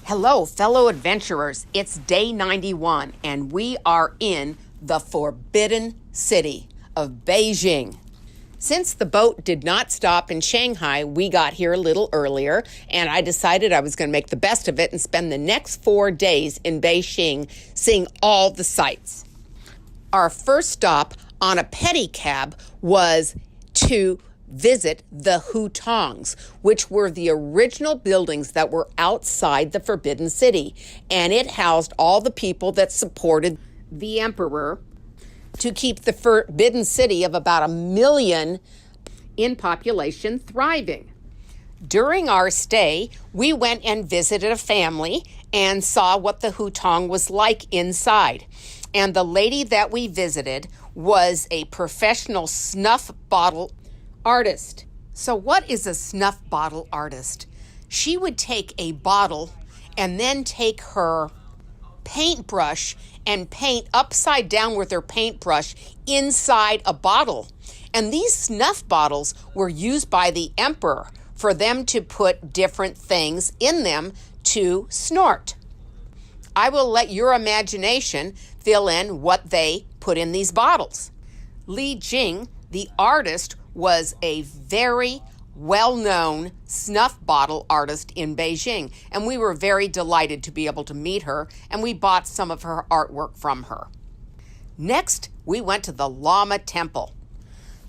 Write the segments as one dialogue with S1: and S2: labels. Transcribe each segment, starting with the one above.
S1: Hello, fellow adventurers. It's day 91, and we are in the Forbidden City of Beijing. Since the boat did not stop in Shanghai, we got here a little earlier, and I decided I was going to make the best of it and spend the next 4 days in Beijing seeing all the sights. Our first stop on a pedicab was to visit the Hutongs, which were the original buildings that were outside the Forbidden City, and it housed all the people that supported the emperor to keep the Forbidden City of about 1 million in population thriving. During our stay, we went and visited a family and saw what the Hutong was like inside. And the lady that we visited was a professional snuff bottle artist. So what is a snuff bottle artist? She would take a bottle and then take her paintbrush and paint upside down with her paintbrush inside a bottle. And these snuff bottles were used by the emperor for them to put different things in them to snort. I will let your imagination fill in what they put in these bottles. Li Jing, the artist, was a very well-known snuff bottle artist in Beijing, and we were very delighted to be able to meet her, and we bought some of her artwork from her. Next, we went to the Lama Temple.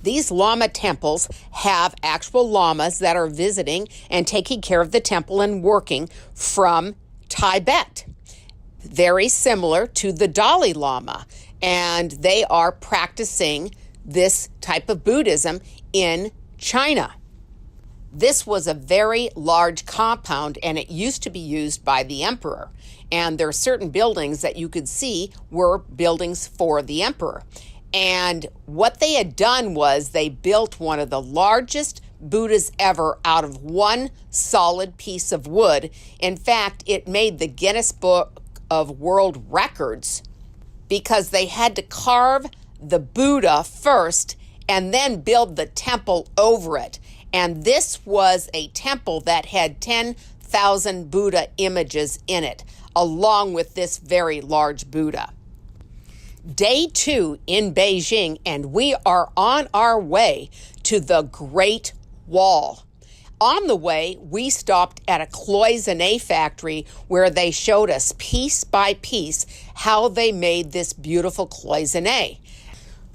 S1: These Lama temples have actual lamas that are visiting and taking care of the temple and working from Tibet. Very similar to the Dalai Lama, and they are practicing this type of Buddhism in China. This was a very large compound, and it used to be used by the emperor. And there are certain buildings that you could see were buildings for the emperor. And what they had done was they built one of the largest Buddhas ever out of one solid piece of wood. In fact, it made the Guinness Book of World Records because they had to carve the Buddha first and then build the temple over it. And this was a temple that had 10,000 Buddha images in it, along with this very large Buddha. Day 2 in Beijing, and we are on our way to the Great Wall. On the way, we stopped at a cloisonné factory where they showed us piece by piece how they made this beautiful cloisonné.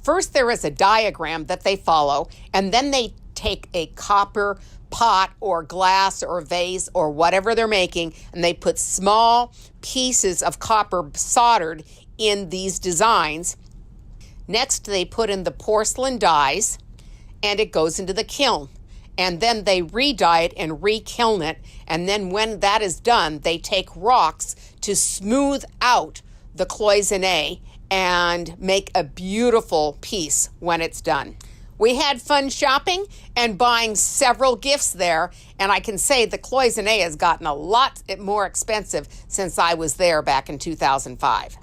S1: First, there is a diagram that they follow, and then they take a copper pot or glass or vase or whatever they're making, and they put small pieces of copper soldered in these designs. Next, they put in the porcelain dyes, and it goes into the kiln. And then they re-dye it and re-kiln it, and then when that is done, they take rocks to smooth out the cloisonné and make a beautiful piece when it's done. We had fun shopping and buying several gifts there, and I can say the cloisonné has gotten a lot more expensive since I was there back in 2005.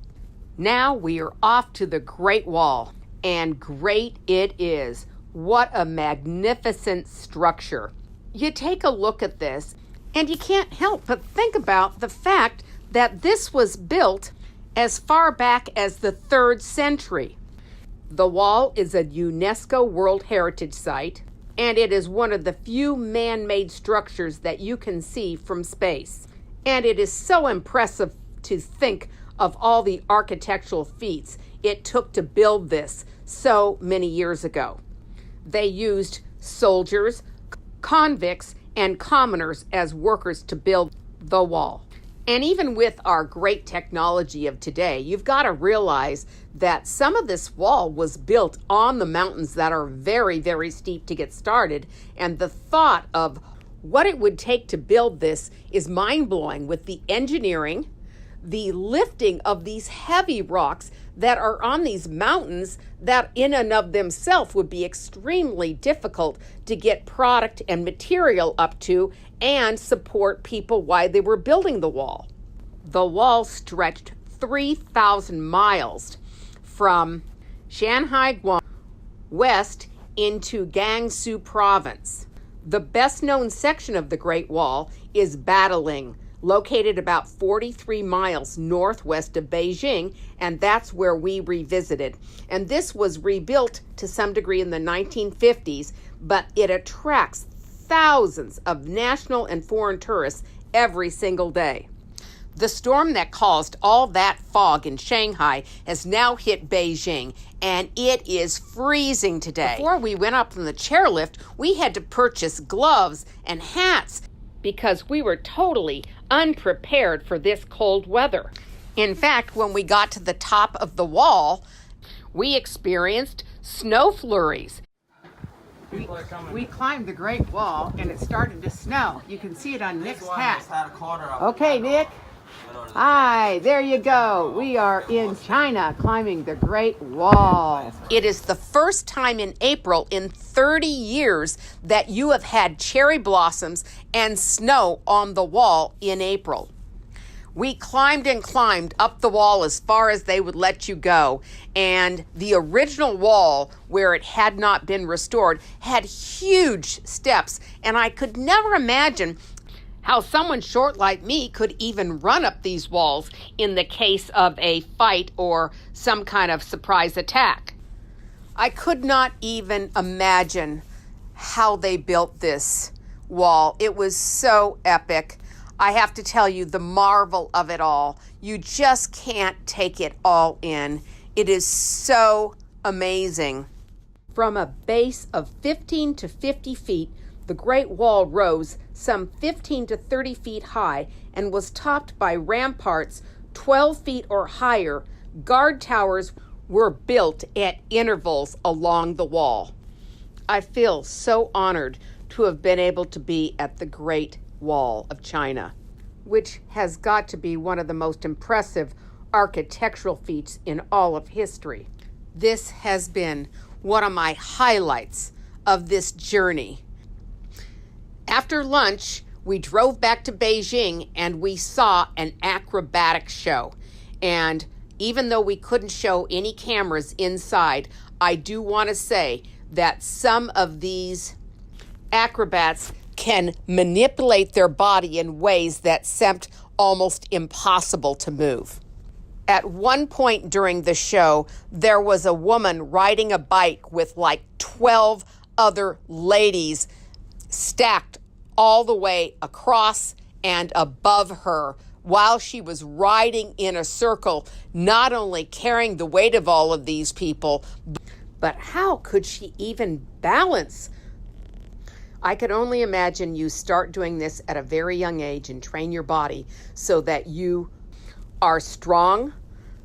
S1: Now we are off to the Great Wall, and great it is. What a magnificent structure. You take a look at this, and you can't help but think about the fact that this was built as far back as the 3rd century. The wall is a UNESCO World Heritage Site, and it is one of the few man-made structures that you can see from space. And it is so impressive to think of all the architectural feats it took to build this so many years ago. They used soldiers, convicts, and commoners as workers to build the wall. And even with our great technology of today, you've got to realize that some of this wall was built on the mountains that are very, very steep to get started. And the thought of what it would take to build this is mind-blowing with the engineering, the lifting of these heavy rocks that are on these mountains that in and of themselves would be extremely difficult to get product and material up to and support people while they were building the wall. The wall stretched 3,000 miles from Shanghai, Guangdong, west into Gansu province. The best known section of the Great Wall is battling located about 43 miles northwest of Beijing, and that's where we revisited. And this was rebuilt to some degree in the 1950s, but it attracts thousands of national and foreign tourists every single day. The storm that caused all that fog in Shanghai has now hit Beijing, and it is freezing today. Before we went up from the chairlift, we had to purchase gloves and hats because we were totally unprepared for this cold weather. In fact, when we got to the top of the wall, we experienced snow flurries. We climbed the Great Wall, and it started to snow. You can see it on Nick's hat. Okay, Nick. Hi, there you go. We are in China climbing the Great Wall. It is the first time in April in 30 years that you have had cherry blossoms and snow on the wall in April. We climbed and climbed up the wall as far as they would let you go. And the original wall, where it had not been restored, had huge steps. And I could never imagine how someone short like me could even run up these walls in the case of a fight or some kind of surprise attack. I could not even imagine how they built this wall. It was so epic. I have to tell you, the marvel of it all. You just can't take it all in. It is so amazing. From a base of 15 to 50 feet, the Great Wall rose some 15 to 30 feet high and was topped by ramparts 12 feet or higher. Guard towers were built at intervals along the wall. I feel so honored to have been able to be at the Great Wall of China, which has got to be one of the most impressive architectural feats in all of history. This has been one of my highlights of this journey. After lunch, we drove back to Beijing and we saw an acrobatic show. And even though we couldn't show any cameras inside, I do want to say that some of these acrobats can manipulate their body in ways that seemed almost impossible to move. At one point during the show, there was a woman riding a bike with like 12 other ladies stacked all the way across and above her while she was riding in a circle, not only carrying the weight of all of these people, but how could she even balance? I could only imagine you start doing this at a very young age and train your body so that you are strong,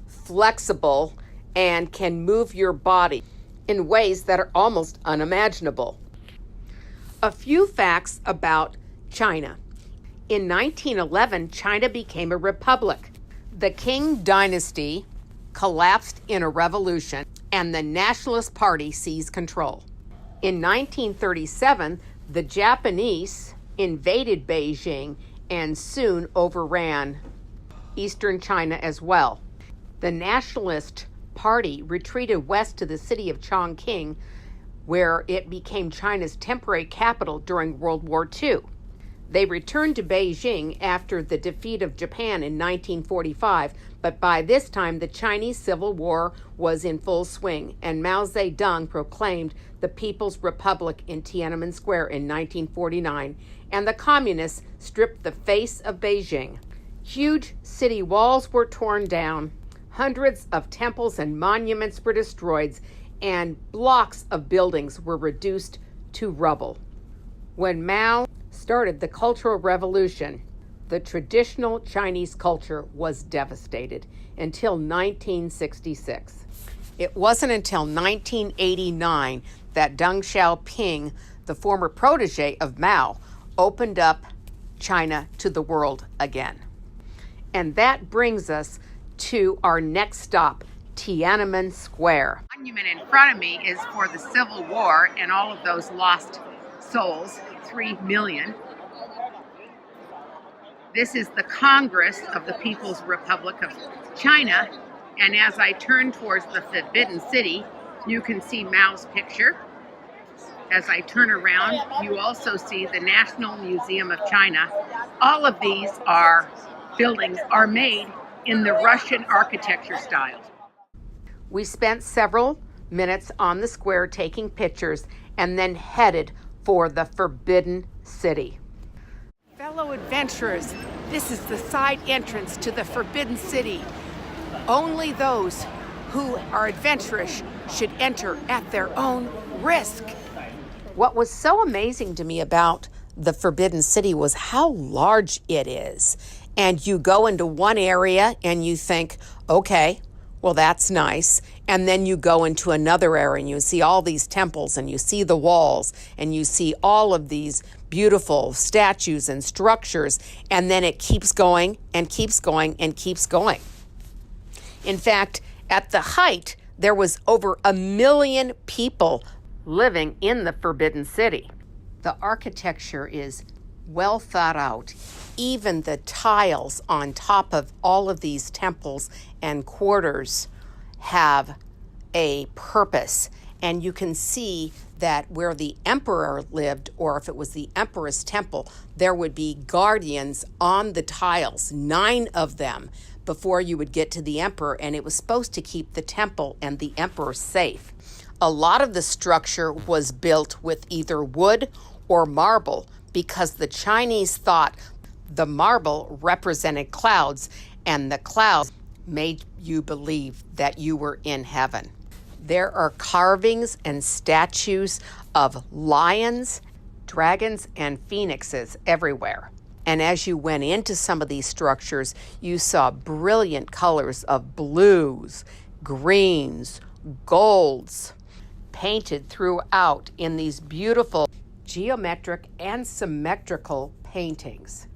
S1: flexible, and can move your body in ways that are almost unimaginable. A few facts about China. In 1911, China became a republic. The Qing dynasty collapsed in a revolution, and the Nationalist Party seized control. In 1937, the Japanese invaded Beijing and soon overran eastern China as well. The Nationalist Party retreated west to the city of Chongqing, where it became China's temporary capital during World War II. They returned to Beijing after the defeat of Japan in 1945, but by this time the Chinese Civil War was in full swing, and Mao Zedong proclaimed the People's Republic in Tiananmen Square in 1949, and the communists stripped the face of Beijing. Huge city walls were torn down, hundreds of temples and monuments were destroyed, and blocks of buildings were reduced to rubble. When Mao started the Cultural Revolution, the traditional Chinese culture was devastated until 1966. It wasn't until 1989 that Deng Xiaoping, the former protege of Mao, opened up China to the world again. And that brings us to our next stop, Tiananmen Square. The monument in front of me is for the Civil War and all of those lost souls, 3 million. This is the Congress of the People's Republic of China, and as I turn towards the Forbidden City, you can see Mao's picture As I turn around, you also see the National Museum of China. All of these buildings are made in the Russian architecture style. We spent several minutes on the square taking pictures and then headed for the Forbidden City. Fellow adventurers, this is the side entrance to the Forbidden City. Only those who are adventurous should enter at their own risk. What was so amazing to me about the Forbidden City was how large it is. And you go into one area and you think, okay, well, that's nice. And then you go into another area and you see all these temples and you see the walls and you see all of these beautiful statues and structures. And then it keeps going and keeps going and keeps going. In fact, at the height, there was over 1 million people living in the Forbidden City. The architecture is well thought out. Even the tiles on top of all of these temples and quarters have a purpose. And you can see that where the emperor lived, or if it was the emperor's temple, there would be guardians on the tiles, 9 of them, before you would get to the emperor. And it was supposed to keep the temple and the emperor safe. A lot of the structure was built with either wood or marble because the Chinese thought the marble represented clouds and the clouds made you believe that you were in heaven. There are carvings and statues of lions, dragons, and phoenixes everywhere. And as you went into some of these structures, you saw brilliant colors of blues, greens, golds, painted throughout in these beautiful geometric and symmetrical paintings.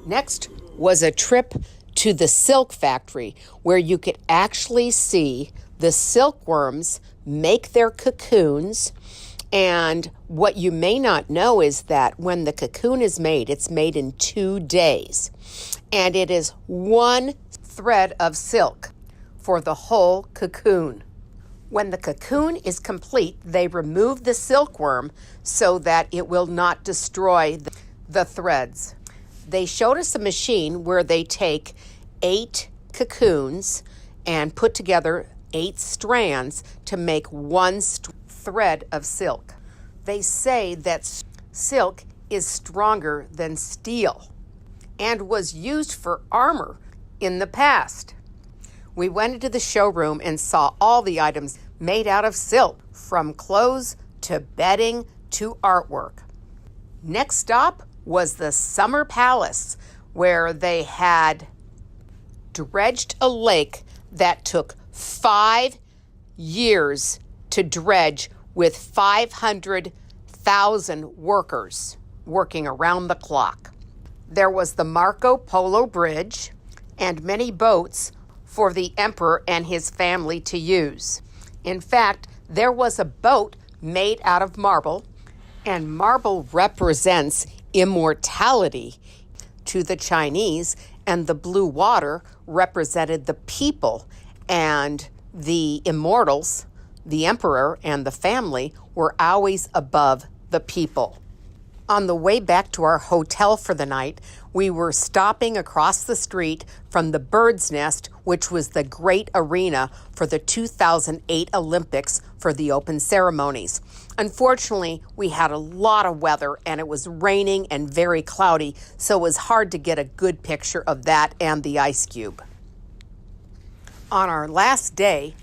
S1: Next was a trip to the silk factory where you could actually see the silkworms make their cocoons. And what you may not know is that when the cocoon is made, it's made in 2 days. And it is 1 thread of silk for the whole cocoon. When the cocoon is complete, they remove the silkworm so that it will not destroy the threads. They showed us a machine where they take 8 cocoons and put together 8 strands to make 1 thread of silk. They say that silk is stronger than steel and was used for armor in the past. We went into the showroom and saw all the items made out of silk, from clothes to bedding to artwork. Next stop was the Summer Palace, where they had dredged a lake that took 5 years to dredge with 500,000 workers working around the clock. There was the Marco Polo Bridge and many boats for the emperor and his family to use. In fact, there was a boat made out of marble, and marble represents immortality to the Chinese, and the blue water represented the people, and the immortals, the emperor and the family, were always above the people. On the way back to our hotel for the night, we were stopping across the street from the Bird's Nest, which was the great arena for the 2008 Olympics for the open ceremonies. Unfortunately, we had a lot of weather and it was raining and very cloudy, so it was hard to get a good picture of that and the ice cube. On our last day,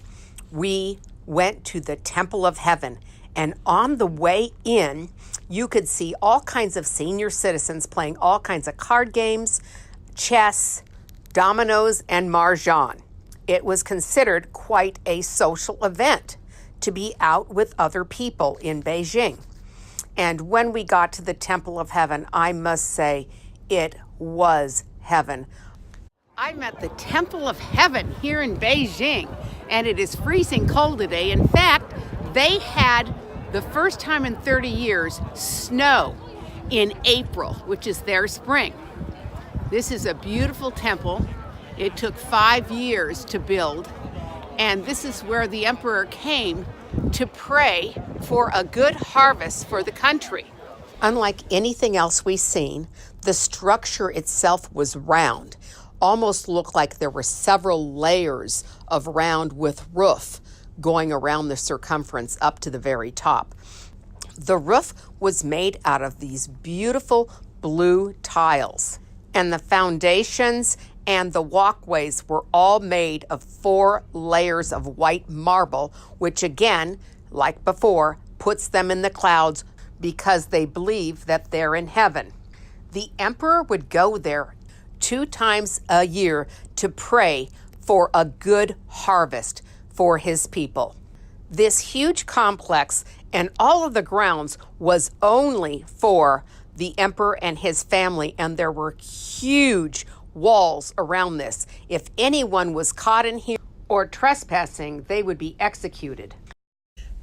S1: we went to the Temple of Heaven, and on the way in, you could see all kinds of senior citizens playing all kinds of card games, chess, dominoes, and mahjong. It was considered quite a social event to be out with other people in Beijing. And when we got to the Temple of Heaven, I must say, it was heaven. I'm at the Temple of Heaven here in Beijing, and it is freezing cold today. In fact, they had, the first time in 30 years, snow in April, which is their spring. This is a beautiful temple. It took 5 years to build, And this is where the emperor came to pray for a good harvest for the country. Unlike anything else we've seen, the structure itself was round, almost looked like there were several layers of round with roof going around the circumference up to the very top. The roof was made out of these beautiful blue tiles, and the foundations and the walkways were all made of 4 layers of white marble, which again, like before, puts them in the clouds because they believe that they're in heaven. The emperor would go there 2 times a year to pray for a good harvest for his people. This huge complex and all of the grounds was only for the emperor and his family, and there were huge walls around this. If anyone was caught in here or trespassing, they would be executed.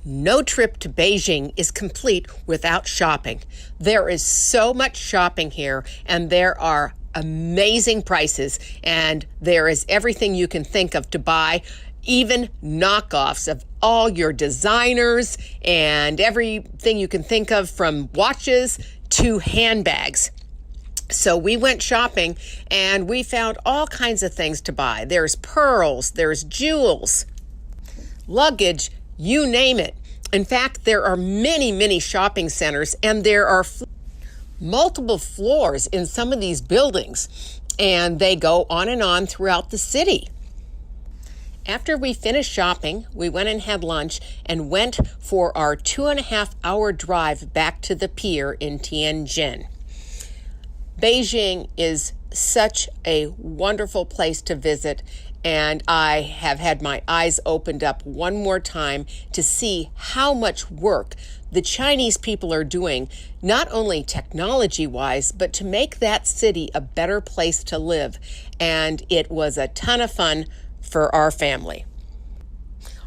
S1: No trip to Beijing is complete without shopping. There is so much shopping here, and there are amazing prices, and there is everything you can think of to buy, even knockoffs of all your designers and everything you can think of, from watches to handbags. So we went shopping and we found all kinds of things to buy. There's pearls, there's jewels, luggage, you name it. In fact, there are many, many shopping centers, and there are multiple floors in some of these buildings, and they go on and on throughout the city. After we finished shopping, we went and had lunch and went for our 2.5-hour drive back to the pier in Tianjin. Beijing is such a wonderful place to visit, and I have had my eyes opened up one more time to see how much work the Chinese people are doing, not only technology-wise, but to make that city a better place to live. And it was a ton of fun for our family.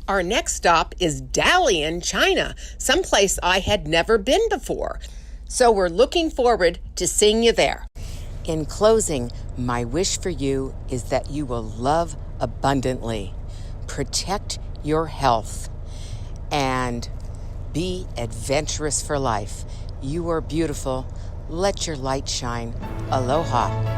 S1: Our next stop is Dalian, China, someplace I had never been before. So we're looking forward to seeing you there. In closing, my wish for you is that you will love abundantly, protect your health, and be adventurous for life. You are beautiful. Let your light shine. Aloha.